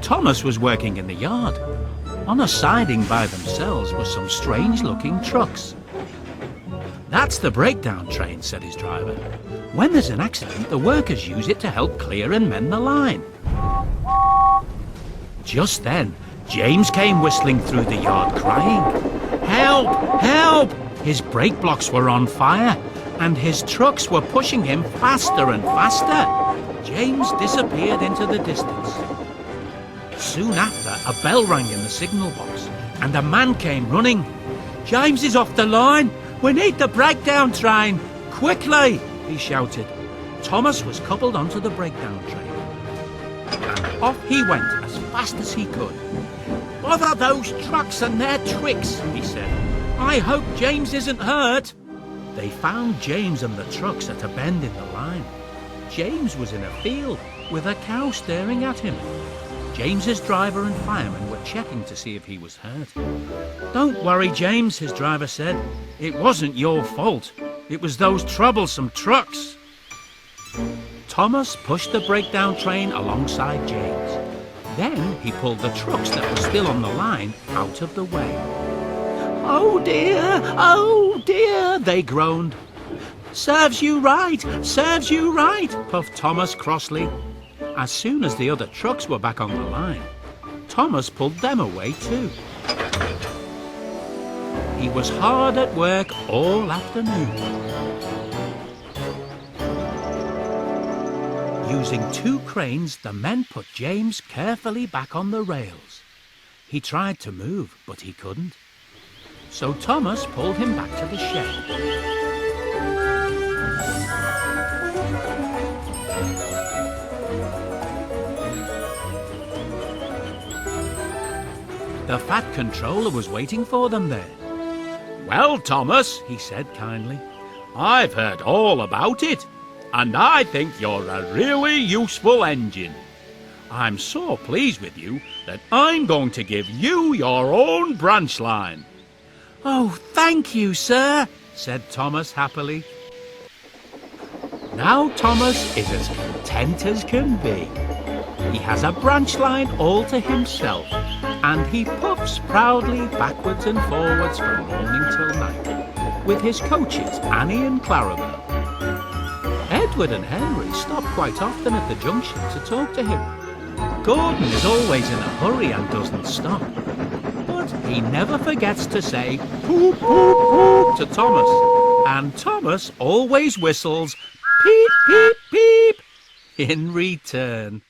Thomas was working in the yard. On a siding by themselves were some strange-looking trucks. "That's the breakdown train," said his driver. "When there's an accident, the workers use it to help clear and mend the line." Just then, James came whistling through the yard crying, "Help! Help!" His brake blocks were on fire, and his trucks were pushing him faster and faster. James disappeared into the distance. Soon after, a bell rang in the signal box, and a man came running. "James is off the line! We need the breakdown train! Quickly!" he shouted. Thomas was coupled onto the breakdown train, and off he went as fast as he could. "Bother those trucks and their tricks," he said. "I hope James isn't hurt." They found James and the trucks at a bend in the line. James was in a field with a cow staring at him. James's driver and fireman were checking to see if he was hurt. "Don't worry, James," his driver said. "It wasn't your fault. It was those troublesome trucks." Thomas pushed the breakdown train alongside James. Then he pulled the trucks that were still on the line out of the way. "Oh dear," they groaned. Serves you right, puffed Thomas crossly. As soon as the other trucks were back on the line, Thomas pulled them away too. He was hard at work all afternoon. Using 2 cranes, the men put James carefully back on the rails. He tried to move, but he couldn't. So Thomas pulled him back to the shed. The Fat Controller was waiting for them there. "Well, Thomas," he said kindly, "I've heard all about it, and I think you're a really useful engine. I'm so pleased with you that I'm going to give you your own branch line." "Oh, thank you, sir," said Thomas happily. Now Thomas is as content as can be. He has a branch line all to himself, and he puffs proudly backwards and forwards from morning till night, with his coaches Annie and Clarabel. Edward and Henry stop quite often at the junction to talk to him. Gordon is always in a hurry and doesn't stop, but he never forgets to say "poop, poop, poop" to Thomas, and Thomas always whistles "peep, peep, peep" in return.